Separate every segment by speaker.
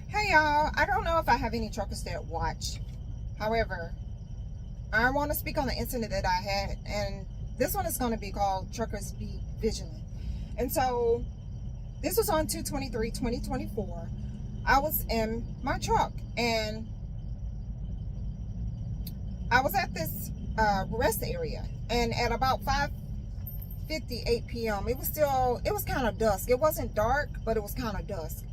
Speaker 1: Hey y'all, I don't know if I have any truckers that watch. However, I want to speak on the incident that I had, and this one is going to be called Truckers Be Vigilant. And so this was on 2/23/2024. I was in my truck and I was at this rest area, and at about 5:58 p.m. it was kind of dusk. It wasn't dark, but it was kind of dusk.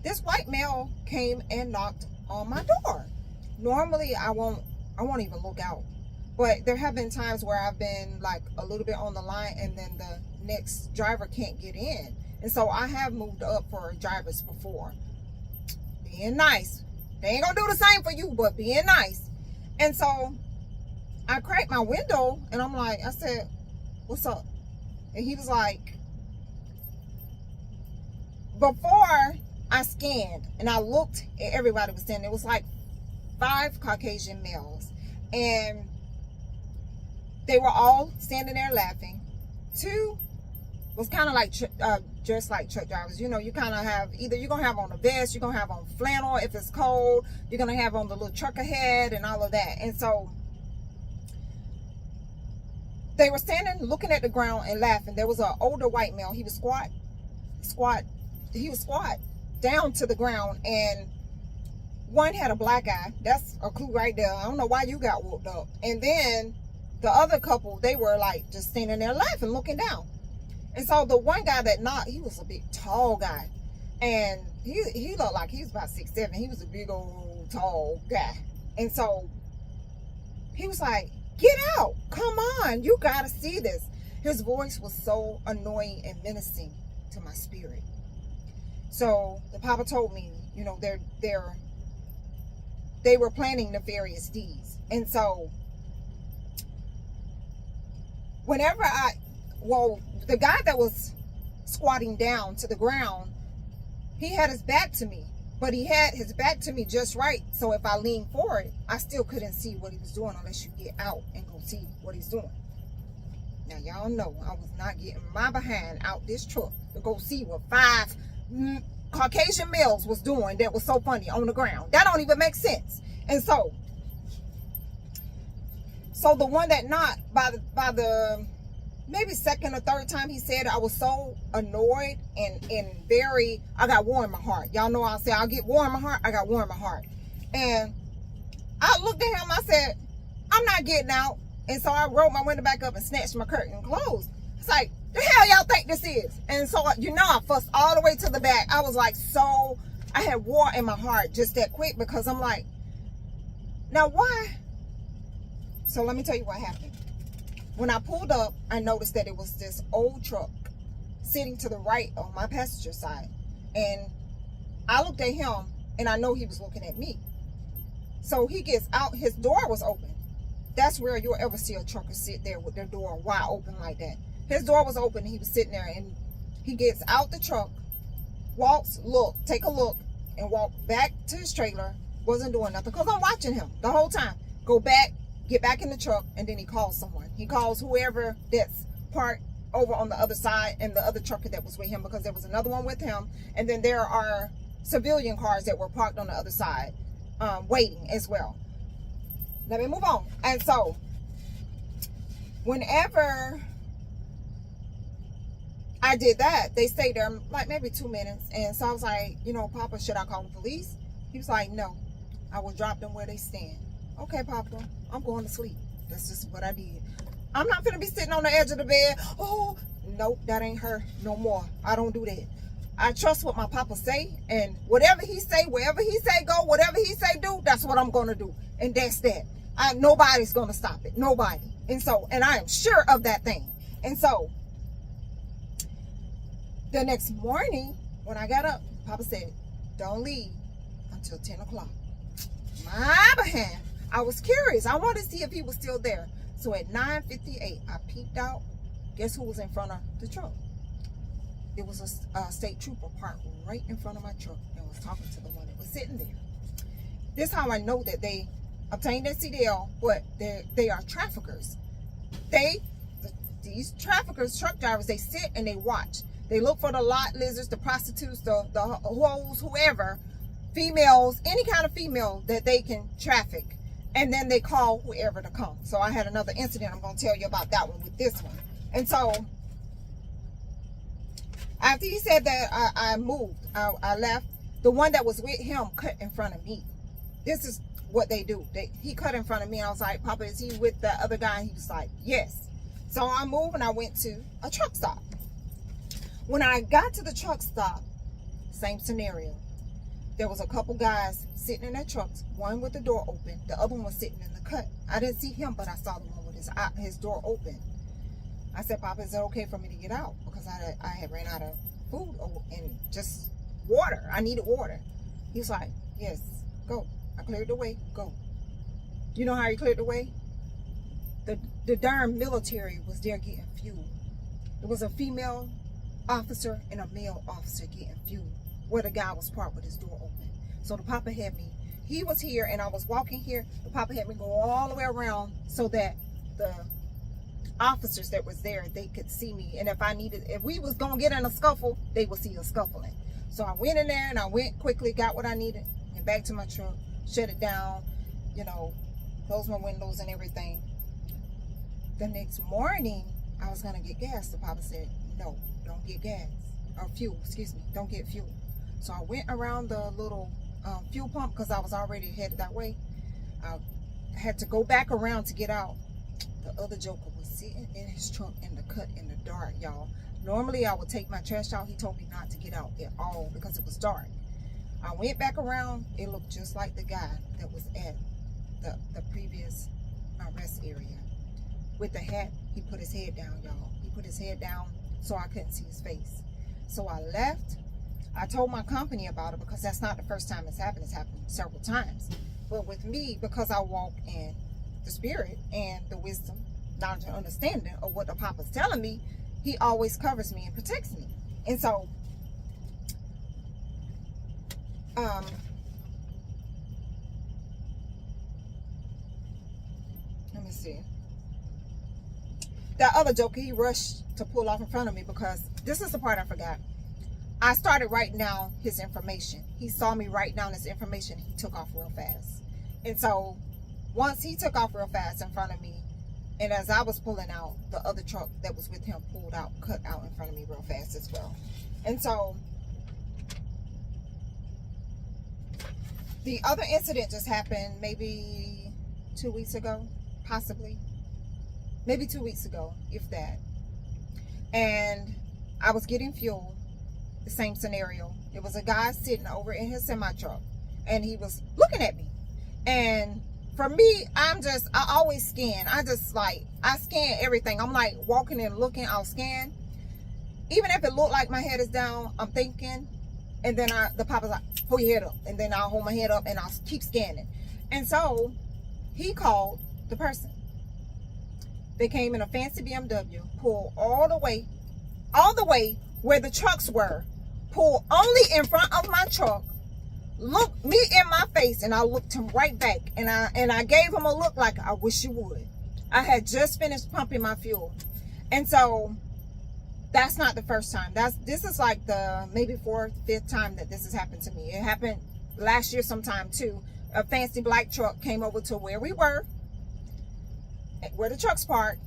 Speaker 1: This white male came and knocked on my door. Normally I won't even look out, but there have been times where I've been like a little bit on the line and then the next driver can't get in, and so I have moved up for drivers before, being nice. They ain't gonna do the same for you, but being nice. And so I cracked my window and I said, "What's up?" And he was like, before I scanned and I looked at everybody was standing, it was like 5 Caucasian males, and they were all standing there laughing. 2 was kind of like dressed like truck drivers. You know, you kind of have, either you're gonna have on a vest, you're gonna have on flannel if it's cold, you're gonna have on the little trucker hat and all of that. And so they were standing looking at the ground and laughing. There was an older white male. He was squat down to the ground, and one had a black eye. That's a clue right there. I don't know why you got whooped up. And then the other couple, they were like just standing there laughing, looking down. And so the one guy that knocked, he was a big tall guy, and he looked like he was about 6'7". He was a big old tall guy. And so he was like, "Get out, come on, you gotta see this." His voice was so annoying and menacing to my spirit. So the papa told me, you know, they were planning nefarious deeds. And so whenever the guy that was squatting down to the ground, he had his back to me, but he had his back to me just right. So if I leaned forward, I still couldn't see what he was doing unless you get out and go see what he's doing. Now, y'all know I was not getting my behind out this truck to go see what 5 Caucasian males was doing that was so funny on the ground. That don't even make sense. And so the one that knocked, by the maybe second or third time he said it, I was so annoyed and I got war in my heart. Y'all know I say I'll get war in my heart. I got war in my heart. And I looked at him, I said, "I'm not getting out." And so I rolled my window back up and snatched my curtain closed. It's like, the hell y'all think this is? And so, you know, I fussed all the way to the back. I was like, I had war in my heart just that quick, because I'm like, now why? So let me tell you what happened. When I pulled up, I noticed that it was this old truck sitting to the right on my passenger side. And I looked at him and I know he was looking at me. So he gets out, his door was open. That's where you'll ever see a trucker sit there with their door wide open like that. His door was open and he was sitting there, and he gets out the truck, walks, take a look, and walk back to his trailer. Wasn't doing nothing, because I'm watching him the whole time. Go back, get back in the truck, and then he calls someone. He calls whoever that's parked over on the other side and the other trucker that was with him, because there was another one with him. And then there are civilian cars that were parked on the other side waiting as well. Let me move on. And so whenever I did that, they stayed there like maybe 2 minutes. And so I was like, you know, "Papa, should I call the police?" He was like, "No, I will drop them where they stand." "Okay, Papa, I'm going to sleep." That's just what I did. I'm not gonna be sitting on the edge of the bed. "Oh, nope, that ain't her no more." I don't do that. I trust what my papa say, and whatever he say, wherever he say go, whatever he say do, that's what I'm gonna do. And that's that. Nobody's gonna stop it. Nobody. And I am sure of that thing. And so the next morning when I got up, Papa said, "Don't leave until 10 o'clock. My behind, I was curious. I wanted to see if he was still there. So at 9:58, I peeked out. Guess who was in front of the truck? It was a state trooper parked right in front of my truck and was talking to the one that was sitting there. This is how I know that they obtained their CDL, but they are traffickers. These traffickers, truck drivers, they sit and they watch. They look for the lot lizards, the prostitutes, the hoes, whoever, females, any kind of female that they can traffic. And then they call whoever to come. So I had another incident. I'm going to tell you about that one with this one. And so after he said that, I moved. I left. The one that was with him cut in front of me. This is what they do. He cut in front of me. And I was like, Papa, is he with the other guy? And he was like, yes. So I moved and I went to a truck stop. When I got to the truck stop, same scenario. There was a couple guys sitting in their trucks, one with the door open, the other one was sitting in the cut. I didn't see him, but I saw the one with his door open. I said, Papa, is it okay for me to get out? Because I had ran out of food and just water. I needed water. He's like, yes, go. I cleared the way, go. You know how he cleared the way? The darn military was there getting fuel. There was a female officer and a male officer getting fuel where the guy was parked with his door open. So the Papa had me, he was here and I was walking here. The Papa had me go all the way around so that the officers that was there, they could see me. And if we was going to get in a scuffle, they would see us scuffling. So I went in there and I went quickly, got what I needed, and back to my truck, shut it down, you know, closed my windows and everything. The next morning, I was going to get gas. The Papa said, no, don't get gas. Or fuel, excuse me, don't get fuel. So I went around the little fuel pump because I was already headed that way. I had to go back around to get out. The other joker was sitting in his truck in the cut in the dark, y'all. Normally I would take my trash out. He told me not to get out at all because it was dark. I went back around. It looked just like the guy that was at the previous rest area. With the hat, he put his head down, y'all. He put his head down so I couldn't see his face. So I left. I told my company about it because that's not the first time it's happened. It's happened several times. But with me, because I walk in the spirit and the wisdom, knowledge and understanding of what the Papa's telling me, he always covers me and protects me. And so, let me see. That other joker, he rushed to pull off in front of me because this is the part I forgot. I started writing down his information. He saw me write down his information. He took off real fast. And so once he took off real fast in front of me, and as I was pulling out, the other truck that was with him pulled out, cut out in front of me real fast as well. And so the other incident just happened maybe 2 weeks ago, possibly. Maybe 2 weeks ago, if that. And I was getting fuel. The same scenario. It was a guy sitting over in his semi-truck. And he was looking at me. And for me, I always scan. I scan everything. I'm like walking and looking, I'll scan. Even if it looked like my head is down, I'm thinking. And then the Papa's like, hold your head up. And then I'll hold my head up and I'll keep scanning. And so he called the person. They came in a fancy BMW, pulled all the way where the trucks were, pulled only in front of my truck, looked me in my face, and I looked him right back, and I gave him a look like, I wish you would. I had just finished pumping my fuel. And so that's not the first time. This is like the maybe 4th, 5th time that this has happened to me. It happened last year sometime too. A fancy black truck came over to where we were, where the truck's parked.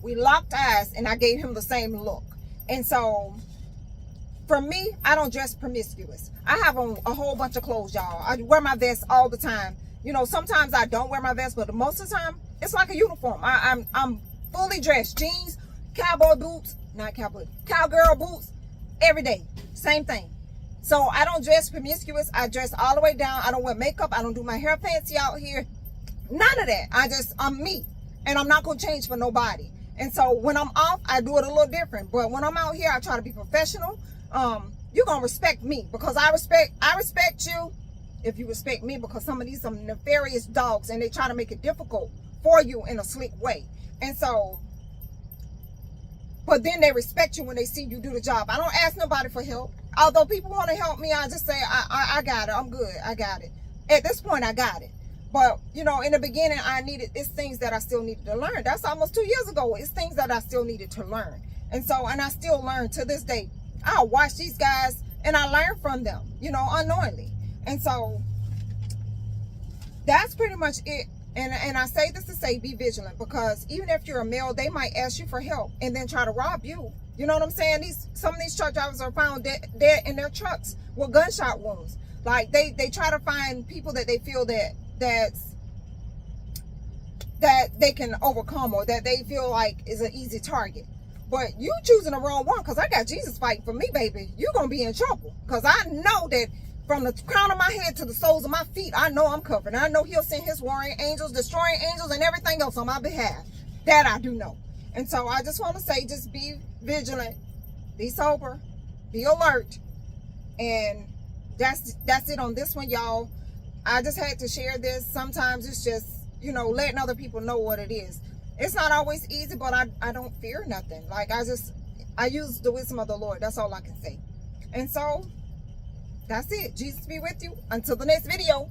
Speaker 1: We locked eyes and I gave him the same look. And so for me, I don't dress promiscuous. I have on a whole bunch of clothes, y'all. I wear my vest all the time. You know, sometimes I don't wear my vest, but most of the time it's like a uniform. I'm fully dressed. Jeans, cowboy boots, cowgirl boots, every day. Same thing. So I don't dress promiscuous. I dress all the way down. I don't wear makeup. I don't do my hair fancy out here. None of that. I'm me. And I'm not going to change for nobody. And so when I'm off, I do it a little different. But when I'm out here, I try to be professional. You're going to respect me because I respect you if you respect me, because some of these are nefarious dogs and they try to make it difficult for you in a slick way. And so, but then they respect you when they see you do the job. I don't ask nobody for help. Although people want to help me, I just say, I got it. I'm good. I got it. At this point, I got it. But, you know, in the beginning, it's things that I still needed to learn. That's almost 2 years ago. It's things that I still needed to learn. And I still learn to this day. I'll watch these guys and I learn from them, you know, unknowingly. And so that's pretty much it. And I say this to say, be vigilant, because even if you're a male, they might ask you for help and then try to rob you. You know what I'm saying? Some of these truck drivers are found dead in their trucks with gunshot wounds. Like they try to find people that they feel that they can overcome, or that they feel like is an easy target. But you choosing the wrong one, because I got Jesus fighting for me, baby. You're going to be in trouble, because I know that from the crown of my head to the soles of my feet, I know I'm covered. I know he'll send his warring angels, destroying angels, and everything else on my behalf. That I do know. And so I just want to say, just be vigilant, be sober, be alert. And that's it on this one, y'all. I just had to share this. Sometimes it's just, you know, letting other people know what it is. It's not always easy, but I don't fear nothing. Like, I use the wisdom of the Lord. That's all I can say. And so that's it. Jesus be with you. Until the next video.